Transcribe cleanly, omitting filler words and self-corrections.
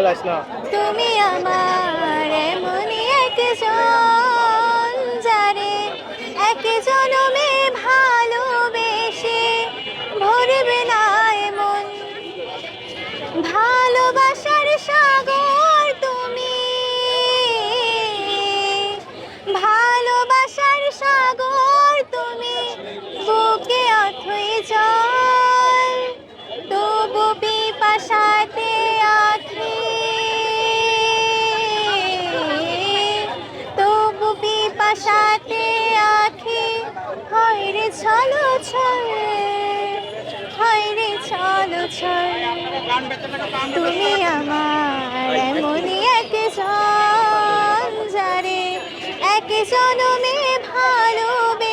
চালাইস না। তুমি আমার এমনই একজন, যারে এক জনমে ভালোবেসে ভরবে না এমন। ভালোবাসার সাগর তুমি, ভালোবাসার সাগর তুমি, বুকে অথই জল, তবু পিপাসাতে আখি, তবু পিপাসাতে আখি, হয় রে চলো ছল, হয় রে চলো ছল। তুমি আমার এমনই একজন, যারে এক জনমে ভালোবেসে